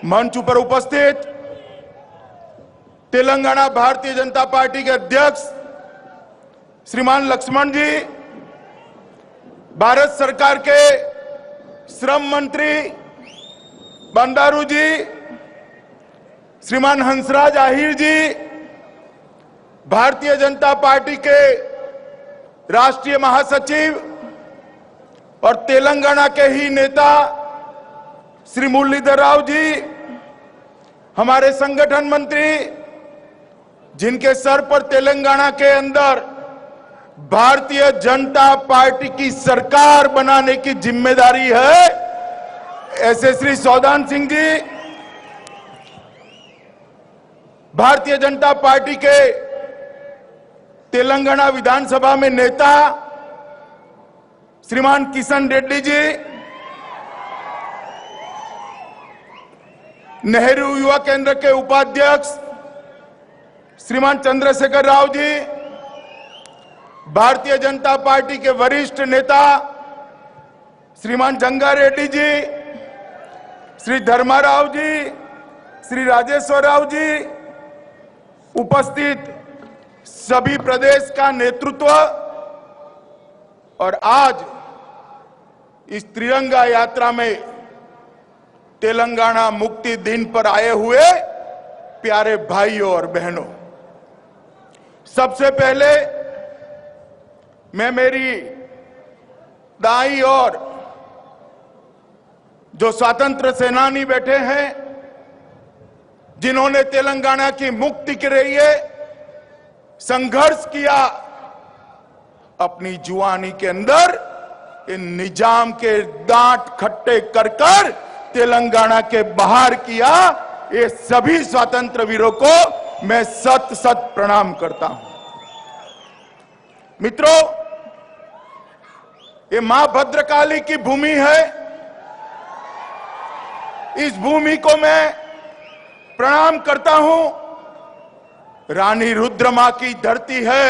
मंच पर उपस्थित तेलंगाना भारतीय जनता पार्टी के अध्यक्ष श्रीमान लक्ष्मण जी, भारत सरकार के श्रम मंत्री बंडारू जी, श्रीमान हंसराज आहिर जी, भारतीय जनता पार्टी के राष्ट्रीय महासचिव और तेलंगाना के ही नेता श्री मुरलीधर राव जी, हमारे संगठन मंत्री जिनके सर पर तेलंगाना के अंदर भारतीय जनता पार्टी की सरकार बनाने की जिम्मेदारी है, ऐसे श्री सौदान सिंह जी, भारतीय जनता पार्टी के तेलंगाना विधानसभा में नेता श्रीमान किशन रेड्डी जी, नेहरू युवा केंद्र के उपाध्यक्ष श्रीमान चंद्रशेखर राव जी, भारतीय जनता पार्टी के वरिष्ठ नेता श्रीमान जंगा रेड्डी जी, श्री धर्मा राव जी, श्री राजेश्वर राव जी, उपस्थित सभी प्रदेश का नेतृत्व और आज इस त्रिरंगा यात्रा में तेलंगाना मुक्ति दिन पर आए हुए प्यारे भाइयों और बहनों, सबसे पहले मैं मेरी दाई और जो स्वतंत्र सेनानी बैठे हैं, जिन्होंने तेलंगाना की मुक्ति के लिए संघर्ष किया, अपनी जुआनी के अंदर इन निजाम के दांत खट्टे कर कर तेलंगाना के बाहर किया, ये सभी स्वतंत्र वीरों को मैं सत सत प्रणाम करता हूं। मित्रों, ये मां भद्रकाली की भूमि है, इस भूमि को मैं प्रणाम करता हूं। रानी रुद्रमा की धरती है,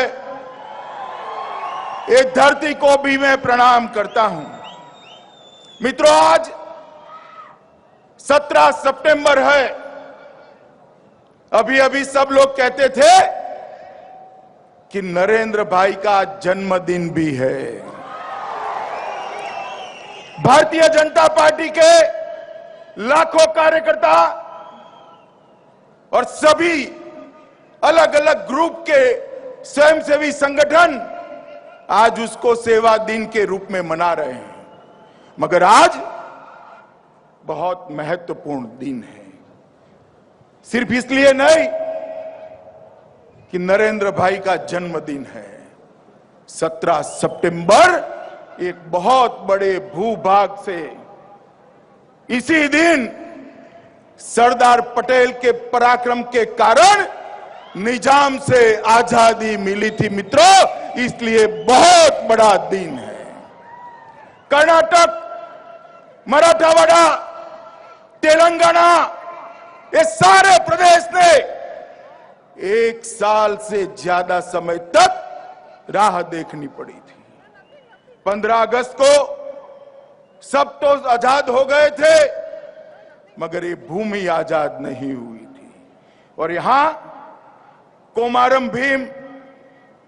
ये धरती को भी मैं प्रणाम करता हूं। मित्रों, आज 17 सितंबर है। अभी अभी सब लोग कहते थे कि नरेंद्र भाई का जन्मदिन भी है। भारतीय जनता पार्टी के लाखों कार्यकर्ता और सभी अलग अलग ग्रुप के स्वयंसेवी संगठन आज उसको सेवा दिन के रूप में मना रहे हैं, मगर आज बहुत महत्वपूर्ण दिन है। सिर्फ इसलिए नहीं कि नरेंद्र भाई का जन्मदिन है। 17 सितंबर एक बहुत बड़े भूभाग से इसी दिन सरदार पटेल के पराक्रम के कारण निजाम से आजादी मिली थी मित्रों, इसलिए बहुत बड़ा दिन है। कर्नाटक, मराठवाड़ा, तेलंगाना, ये सारे प्रदेश ने 1 साल से ज्यादा समय तक राह देखनी पड़ी थी। 15 अगस्त को सब तो आजाद हो गए थे, मगर ये भूमि आजाद नहीं हुई थी। और यहां कोमारम भीम,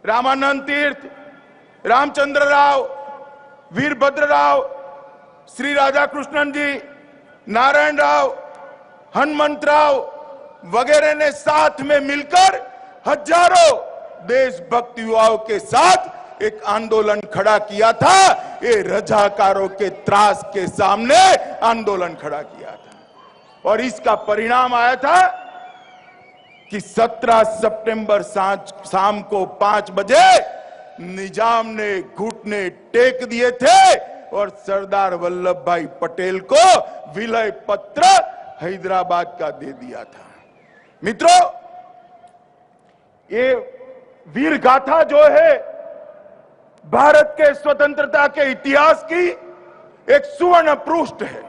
रामानंद तीर्थ, रामचंद्र राव, वीरभद्र राव, श्री राजा कृष्णन जी, नारायण राव, हनुमंत राव वगैरह ने साथ में मिलकर हजारों देशभक्त युवाओं के साथ एक आंदोलन खड़ा किया था। ये रजाकारों के त्रास के सामने आंदोलन खड़ा किया था और इसका परिणाम आया था कि 17 सितंबर शाम को 5 बजे निजाम ने घुटने टेक दिए थे और सरदार वल्लभ भाई पटेल को विलय पत्र हैदराबाद का दे दिया था। मित्रों, ये वीर गाथा जो है भारत के स्वतंत्रता के इतिहास की एक सुवर्ण पृष्ठ है।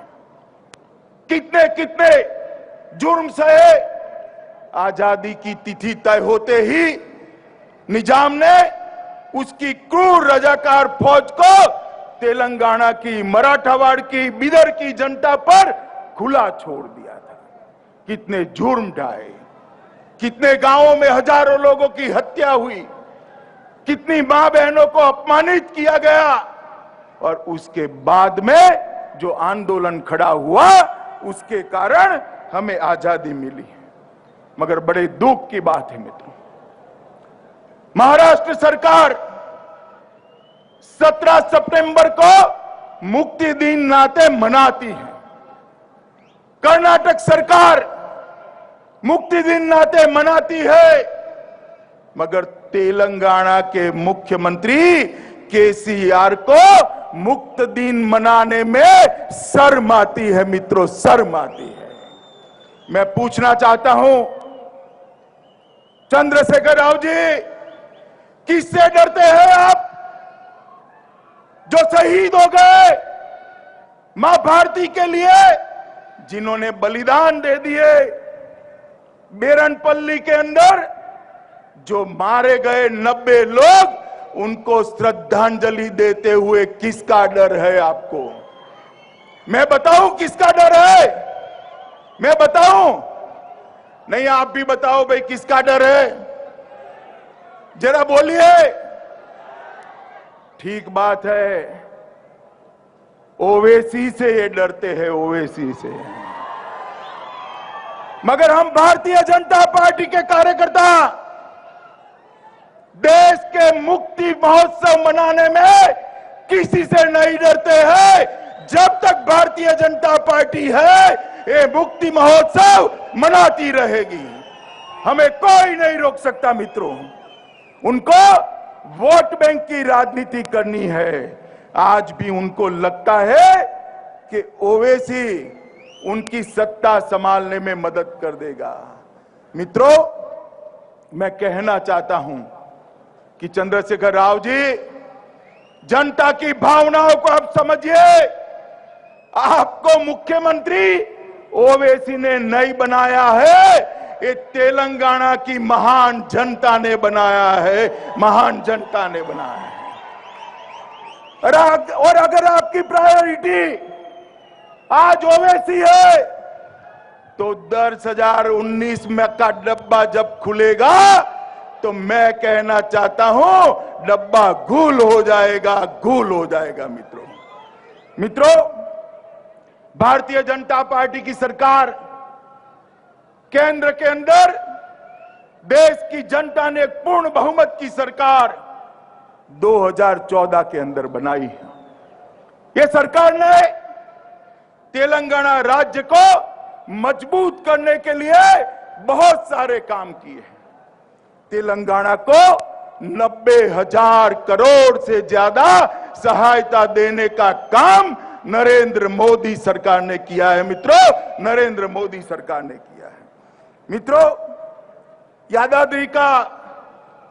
कितने कितने जुर्म सहे, आजादी की तिथि तय होते ही निजाम ने उसकी क्रूर रजाकार फौज को तेलंगाना की, मराठवाड़ की, बिदर की जनता पर खुला छोड़ दिया था। कितने जुर्म ढाए, कितने गांवों में हजारों लोगों की हत्या हुई, कितनी मां बहनों को अपमानित किया गया, और उसके बाद में जो आंदोलन खड़ा हुआ उसके कारण हमें आजादी मिली। मगर बड़े दुख की बात है मित्रों, महाराष्ट्र सरकार 17 सितंबर को मुक्ति दिन नाते मनाती है, कर्नाटक सरकार मुक्ति दिन नाते मनाती है, मगर तेलंगाना के मुख्यमंत्री केसीआर को मुक्त दिन मनाने में शर्म आती है मित्रों, शर्म आती है। मैं पूछना चाहता हूं चंद्रशेखर राव जी, किससे डरते हैं आप जो शहीद हो गए मां भारती के लिए, जिन्होंने बलिदान दे दिए? बेरनपल्ली के अंदर जो मारे गए 90 लोग, उनको श्रद्धांजलि देते हुए किसका डर है आपको? मैं बताऊं किसका डर है? मैं बताऊं? नहीं, आप भी बताओ भाई, किसका डर है? जरा बोलिए। ठीक बात है, ओवैसी से ये डरते हैं, ओवैसी से। मगर हम भारतीय जनता पार्टी के कार्यकर्ता देश के मुक्ति महोत्सव मनाने में किसी से नहीं डरते हैं। जब तक भारतीय जनता पार्टी है, ये मुक्ति महोत्सव मनाती रहेगी, हमें कोई नहीं रोक सकता मित्रों। उनको वोट बैंक की राजनीति करनी है। आज भी उनको लगता है कि ओवैसी उनकी सत्ता संभालने में मदद कर देगा। मित्रों, मैं कहना चाहता हूं कि चंद्रशेखर राव जी, जनता की भावनाओं को आप समझिए। आपको मुख्यमंत्री ओवैसी ने नहीं बनाया है, ये तेलंगाना की महान जनता ने बनाया है, महान जनता ने बनाया है। और अगर आपकी प्रायोरिटी आज ओवैसी है, तो 10,019 में का डब्बा जब खुलेगा तो मैं कहना चाहता हूं, डब्बा गुल हो जाएगा, गुल हो जाएगा। मित्रों, भारतीय जनता पार्टी की सरकार केंद्र के अंदर देश की जनता ने एक पूर्ण बहुमत की सरकार 2014 के अंदर बनाई है। यह सरकार ने तेलंगाना राज्य को मजबूत करने के लिए बहुत सारे काम किए हैं। तेलंगाना को 90,000 करोड़ से ज्यादा सहायता देने का काम नरेंद्र मोदी सरकार ने किया है मित्रों, नरेंद्र मोदी सरकार ने किया है। मित्रों, यादाद्री का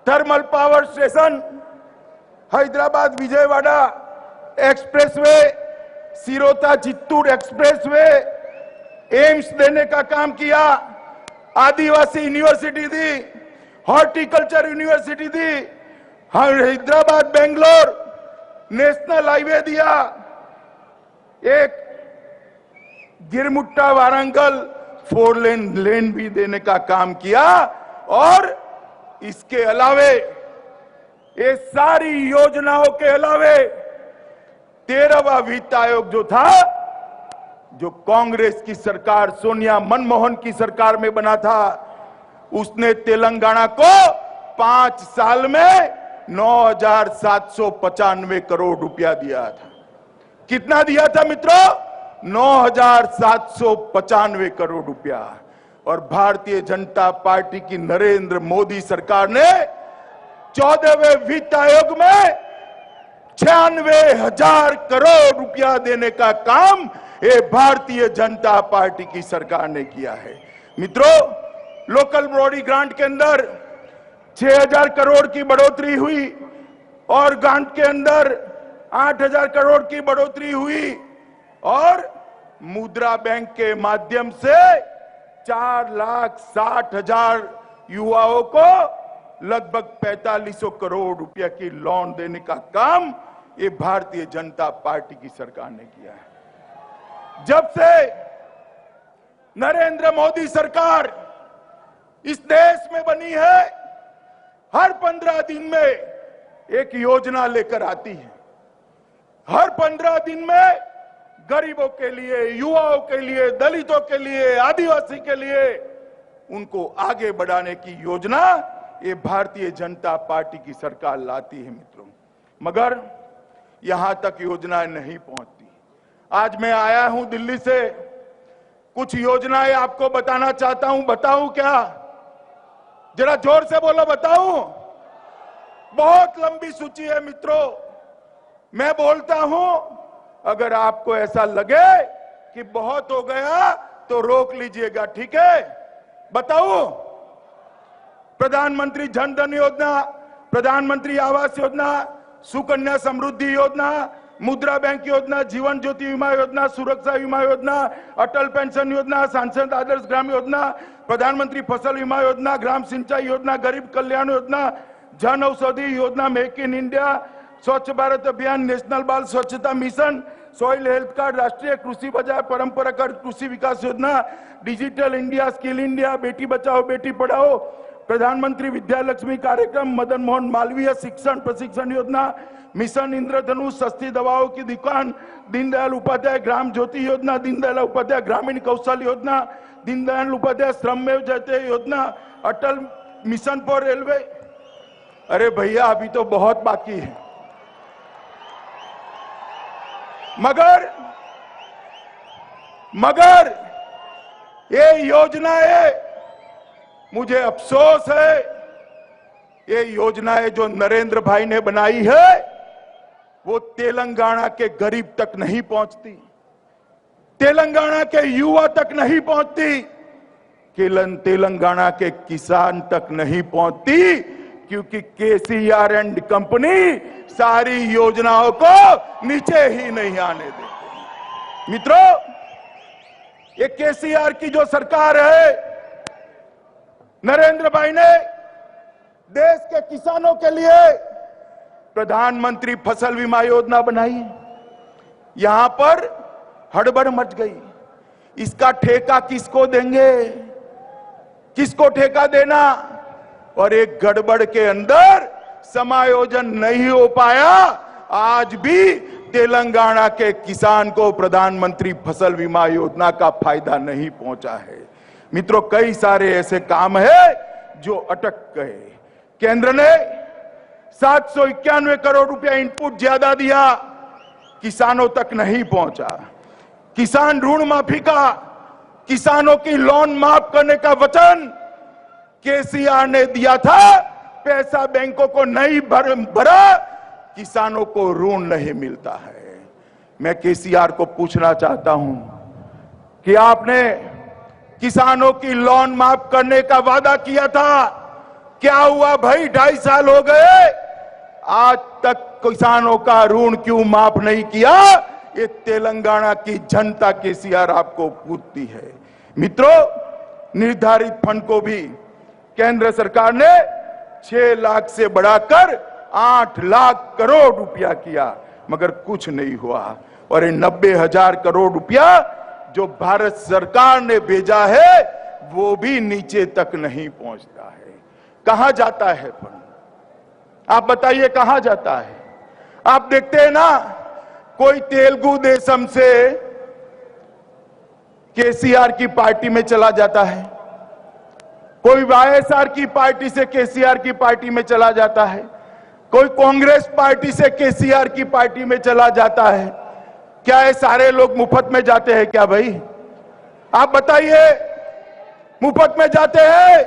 thermal power station, Hyderabad Vijayawada expressway, सिरोता चित्तूर एक्सप्रेसवे, एम्स देने का काम किया, आदिवासी यूनिवर्सिटी दी, हॉर्टिकल्चर यूनिवर्सिटी दी, हैदराबाद बेंगलोर नेशनल हाईवे दिया, एक गिरमुट्टा वारंगल 4 लेन भी देने का काम किया। और इसके अलावे, ये सारी योजनाओं के अलावे 13वां वित्त आयोग जो था, जो कांग्रेस की सरकार सोनिया मनमोहन की सरकार में बना था, उसने तेलंगाना को 5 साल में 9,795 करोड़ रुपया दिया था। कितना दिया था मित्रों? 9,795 करोड़ रुपया। और भारतीय जनता पार्टी की नरेंद्र मोदी सरकार ने 14वें वित्त आयोग में 96,000 करोड़ रुपया देने का काम ये भारतीय जनता पार्टी की सरकार ने किया है। मित्रों, लोकल बॉडी ग्रांट के अंदर 6,000 करोड़ की बढ़ोतरी हुई और ग्रांट के अंदर 8,000 करोड़ की बढ़ोतरी हुई और मुद्रा बैंक के माध्यम से 4,60,000 युवाओं को लगभग 4500 करोड़ रुपया की लोन देने का काम ये भारतीय जनता पार्टी की सरकार ने किया है। जब से नरेंद्र मोदी सरकार इस देश में बनी है, हर 15 दिन में एक योजना लेकर आती है। हर 15 दिन में गरीबों के लिए, युवाओं के लिए, दलितों के लिए, आदिवासी के लिए उनको आगे बढ़ाने की योजना ये भारतीय जनता पार्टी की सरकार लाती है मित्रों। मगर यहां तक योजनाएं नहीं पहुंचती। आज मैं आया हूं दिल्ली से, कुछ योजनाएं आपको बताना चाहता हूं। बताऊं क्या? जरा जोर से बोलो, बताऊं? बहुत लंबी सूची है मित्रों। मैं बोलता हूं, अगर आपको ऐसा लगे कि बहुत हो गया तो रोक लीजिएगा, ठीक है? बताऊं? प्रधानमंत्री जन धन योजना, प्रधानमंत्री आवास योजना, सुकन्या समृद्धि योजना, मुद्रा बैंक योजना, जीवन ज्योति बीमा योजना, सुरक्षा बीमा योजना, अटल पेंशन योजना, सांसद आदर्श ग्राम योजना, प्रधानमंत्री फसल बीमा योजना, ग्राम सिंचाई योजना, गरीब Kalyan Yojana, Jan Aushadhi Yojana, make in India, स्वच्छ भारत अभियान, नेशनल बाल स्वच्छता मिशन, सॉइल हेल्थ कार्ड, राष्ट्रीय कृषि बाजार, परंपरागत कृषि विकास योजना, digital India, skill India, Beti Bachao Beti Padhao, प्रधानमंत्री विद्यालक्ष्मी कार्यक्रम, मदन मोहन मालवीय शिक्षण प्रशिक्षण योजना, मिशन इंद्रधनुष, सस्ती दवाओं की दुकान, दीनदयाल उपाध्याय ग्राम ज्योति योजना, दीनदयाल उपाध्याय ग्रामीण कौशल योजना, दीनदयाल उपाध्याय श्रममेव जयते योजना, अटल मिशन फॉर रेलवे। अरे भैया, अभी तो बहुत बाकी है। मगर ये योजनाएं, मुझे अफसोस है, ये योजनाएं जो नरेंद्र भाई ने बनाई है वो तेलंगाना के गरीब तक नहीं पहुंचती, तेलंगाना के युवा तक नहीं पहुंचती, तेलंगाना के किसान तक नहीं पहुंचती, क्योंकि केसीआर एंड कंपनी सारी योजनाओं को नीचे ही नहीं आने देते। मित्रों, ये केसीआर की जो सरकार है, नरेंद्र भाई ने देश के किसानों के लिए प्रधानमंत्री फसल बीमा योजना बनाई। यहां पर हड़बड़ मच गई। इसका ठेका किसको देंगे, किसको ठेका देना? और एक गड़बड़ के अंदर समायोजन नहीं हो पाया। आज भी तेलंगाना के किसान को प्रधानमंत्री फसल बीमा योजना का फायदा नहीं पहुंचा है। मित्रों, कई सारे ऐसे काम है जो अटक गए। केंद्र ने 791 करोड़ रुपया इनपुट ज्यादा दिया, किसानों तक नहीं पहुंचा। किसान ऋण माफी का, किसानों की लोन माफ करने का वचन केसीआर ने दिया था, पैसा बैंकों को नहीं भरा, किसानों को ऋण नहीं मिलता है। मैं केसीआर को पूछना चाहता हूं कि आपने किसानों की लोन माफ करने का वादा किया था, क्या हुआ भाई? 2.5 साल हो गए, आज तक किसानों का ऋण क्यों माफ नहीं किया? ये तेलंगाना की जनता केसीआर आपको पूछती है। मित्रों, निर्धारित फंड को भी केंद्र सरकार ने 6 लाख से बढ़ाकर 8 लाख करोड़ रुपया किया, मगर कुछ नहीं हुआ। और ये 90,000 करोड़ रुपया जो भारत सरकार ने भेजा है वो भी नीचे तक नहीं पहुंचता है। कहां जाता है फंड? आप बताइए कहां जाता है? आप देखते हैं ना, कोई तेलुगु देशम से केसीआर की पार्टी में चला जाता है, कोई वाईएसआर की पार्टी से केसीआर की पार्टी में चला जाता है, कोई कांग्रेस पार्टी से केसीआर की पार्टी में चला जाता है। क्या ये सारे लोग मुफ्त में जाते हैं क्या भाई? आप बताइए, मुफ्त में जाते हैं?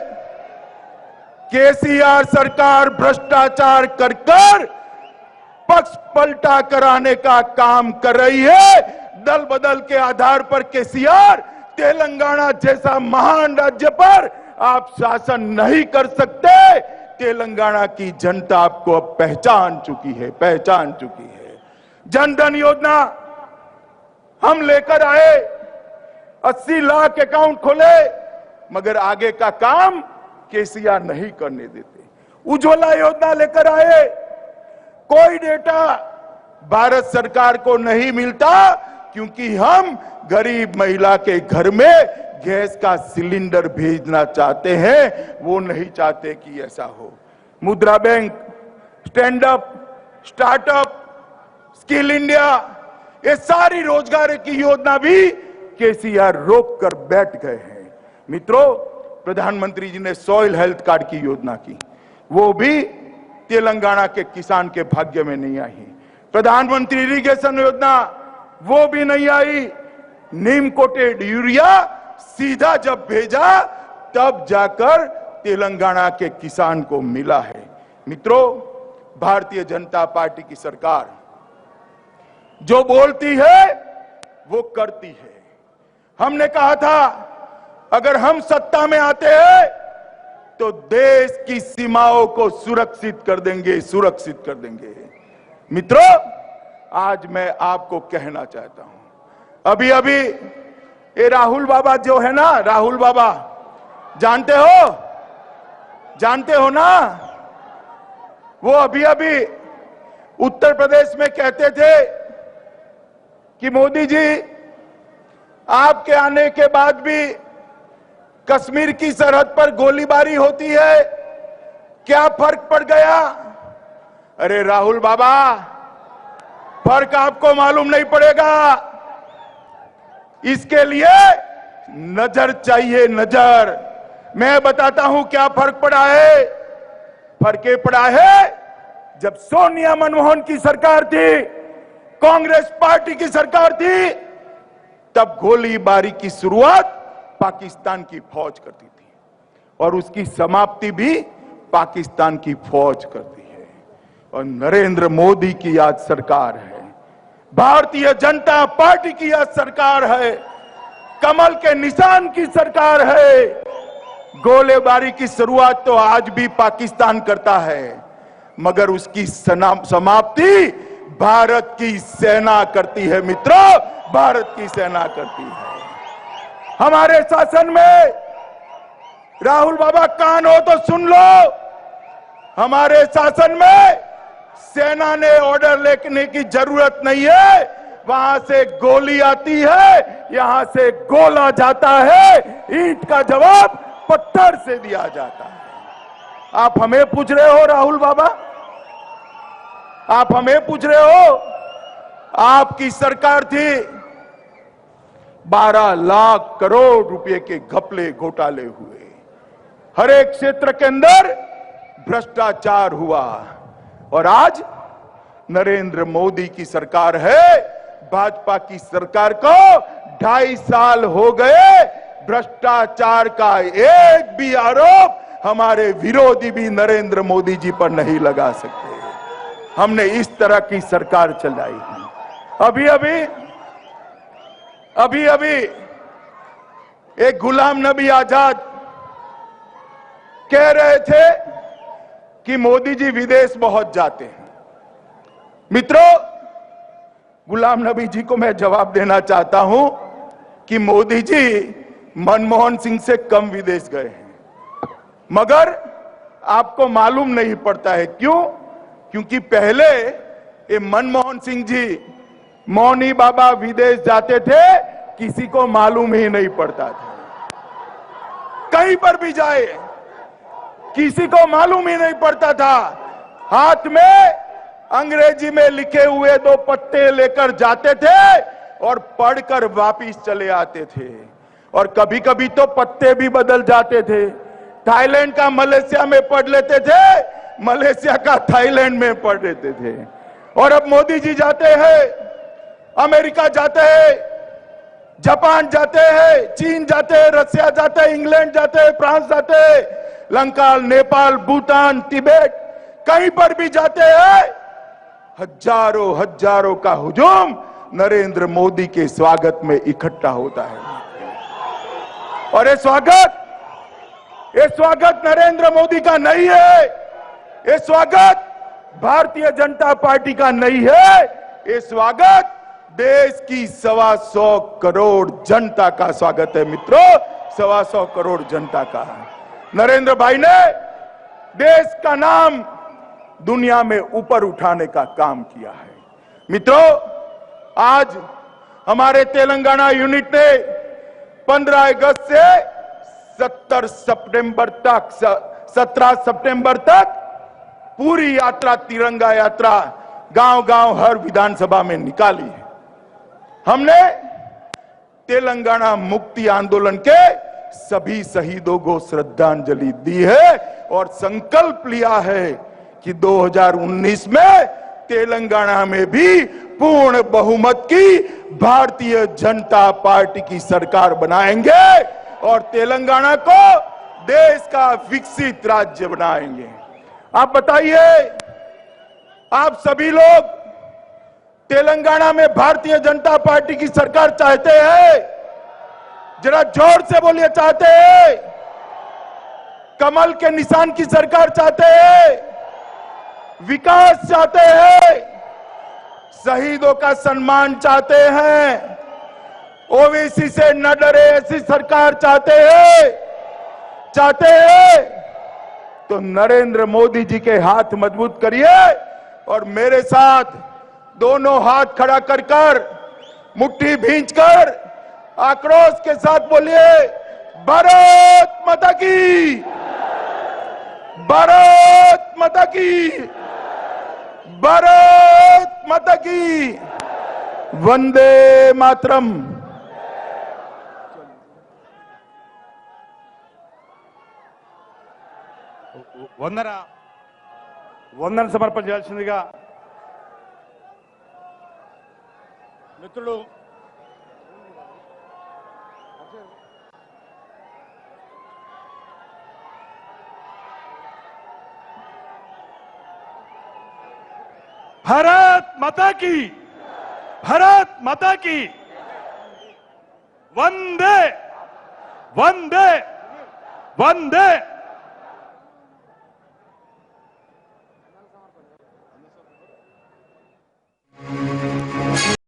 केसीआर सरकार भ्रष्टाचार कर पक्ष पलटा कराने का काम कर रही है। दल बदल के आधार पर केसीआर तेलंगाना जैसा महान राज्य पर आप शासन नहीं कर सकते। तेलंगाना की जनता आपको अब पहचान चुकी है। जन धन योजना हम लेकर आए, 80 लाख अकाउंट खोले, मगर आगे का काम केसीआर नहीं करने देते। उज्ज्वला योजना लेकर आए, कोई डेटा भारत सरकार को नहीं मिलता, क्योंकि हम गरीब महिला के घर में गैस का सिलेंडर भेजना चाहते हैं, वो नहीं चाहते कि ऐसा हो। मुद्रा bank, stand up, startup, skill India, ये सारी रोजगार की योजना भी केसीआर रोक कर बैठ गए हैं। मित्रों, प्रधानमंत्री जी ने सॉइल हेल्थ कार्ड की योजना की, वो भी तेलंगाना के किसान के भाग्य में नहीं आई। प्रधानमंत्री इरिगेशन योजना, वो भी नहीं आई। नीम कोटेड यूरिया सीधा जब भेजा तब जाकर तेलंगाना के किसान को मिला है। मित्रों, भारतीय जनता पार्टी की सरकार जो बोलती है वो करती है। हमने कहा था अगर हम सत्ता में आते हैं तो देश की सीमाओं को सुरक्षित कर देंगे, सुरक्षित कर देंगे। मित्रों, आज मैं आपको कहना चाहता हूं, अभी अभी ये राहुल बाबा जो है ना, राहुल बाबा जानते हो ना, वो अभी अभी उत्तर प्रदेश में कहते थे कि मोदी जी आपके आने के बाद भी कश्मीर की सरहद पर गोलीबारी होती है, क्या फर्क पड़ गया? अरे राहुल बाबा, फर्क आपको मालूम नहीं पड़ेगा। इसके लिए नजर चाहिए, नजर। मैं बताता हूं क्या फर्क पड़ा है। फर्क ये पड़ा है, जब सोनिया मनमोहन की सरकार थी, कांग्रेस पार्टी की सरकार थी, तब गोलीबारी की शुरुआत पाकिस्तान की फौज करती थी और उसकी समाप्ति भी पाकिस्तान की फौज करती है। और नरेंद्र मोदी की आज सरकार है, भारतीय जनता पार्टी की आज सरकार है, कमल के निशान की सरकार है। गोलीबारी की शुरुआत तो आज भी पाकिस्तान करता है, मगर उसकी समाप्ति भारत की सेना करती है। मित्रों, भारत की सेना करती है। हमारे शासन में, राहुल बाबा कान हो तो सुन लो, हमारे शासन में सेना ने ऑर्डर लेने की जरूरत नहीं है, वहां से गोली आती है, यहां से गोला जाता है, ईंट का जवाब पत्थर से दिया जाता है। आप हमें पूछ रहे हो राहुल बाबा, आप हमें पूछ रहे हो? आपकी सरकार थी, 12 लाख करोड़ रुपए के घपले घोटाले हुए, हर एक क्षेत्र के अंदर भ्रष्टाचार हुआ। और आज नरेंद्र मोदी की सरकार है, भाजपा की सरकार को 2.5 साल हो गए, भ्रष्टाचार का एक भी आरोप हमारे विरोधी भी नरेंद्र मोदी जी पर नहीं लगा सकते। हमने इस तरह की सरकार चलाई है। अभी अभी एक गुलाम नबी आजाद कह रहे थे कि मोदी जी विदेश बहुत जाते हैं। मित्रों, गुलाम नबी जी को मैं जवाब देना चाहता हूं कि मोदी जी मनमोहन सिंह से कम विदेश गए हैं, मगर आपको मालूम नहीं पड़ता है। क्यों? क्योंकि पहले ये मनमोहन सिंह जी, मौनी बाबा विदेश जाते थे, किसी को मालूम ही नहीं पड़ता था। कहीं पर भी जाए किसी को मालूम ही नहीं पड़ता था। हाथ में अंग्रेजी में लिखे हुए 2 पत्ते लेकर जाते थे और पढ़कर वापिस चले आते थे। और कभी कभी तो पत्ते भी बदल जाते थे। थाईलैंड का मलेशिया में पढ़ लेते थे, मलेशिया का थाईलैंड में पढ़ लेते थे। और अब मोदी जी जाते हैं, अमेरिका जाते हैं, जापान जाते हैं, चीन जाते हैं, रसिया जाते हैं, इंग्लैंड जाते हैं, फ्रांस जाते हैं, लंका, नेपाल, भूटान, तिब्बत, कहीं पर भी जाते हैं, हजारों का हुजूम नरेंद्र मोदी के स्वागत में इकट्ठा होता है। और ये स्वागत नरेंद्र मोदी का नहीं है, ये स्वागत भारतीय जनता पार्टी का नहीं है, ये स्वागत देश की 125 करोड़ जनता का स्वागत है। मित्रों, 125 करोड़ जनता का। नरेंद्र भाई ने देश का नाम दुनिया में ऊपर उठाने का काम किया है। मित्रों, आज हमारे तेलंगाना यूनिट ने 15 अगस्त से 17 सितंबर तक पूरी यात्रा, तिरंगा यात्रा गांव गांव हर विधानसभा में निकाली है। हमने तेलंगाना मुक्ति आंदोलन के सभी शहीदों को श्रद्धांजलि दी है और संकल्प लिया है कि 2019 में तेलंगाना में भी पूर्ण बहुमत की भारतीय जनता पार्टी की सरकार बनाएंगे और तेलंगाना को देश का विकसित राज्य बनाएंगे। आप बताइए, आप सभी लोग तेलंगाना में भारतीय जनता पार्टी की सरकार चाहते हैं? जरा जोर से बोलिए, चाहते हैं? कमल के निशान की सरकार चाहते हैं? विकास चाहते हैं? शहीदों का सम्मान चाहते हैं? ओबीसी से न डरे ऐसी सरकार चाहते हैं? चाहते हैं तो नरेंद्र मोदी जी के हाथ मजबूत करिए और मेरे साथ दोनों हाथ खड़ा कर कर, मुट्ठी भींचकर आक्रोश के साथ बोलिए, भारत माता की, भारत माता की, भारत माता की, वंदे मातरम। వందన సమర్పణ చేయాల్సిందిగా మిత్రులు भारत माता की, भारत माता की, वंदे वंदे वंदे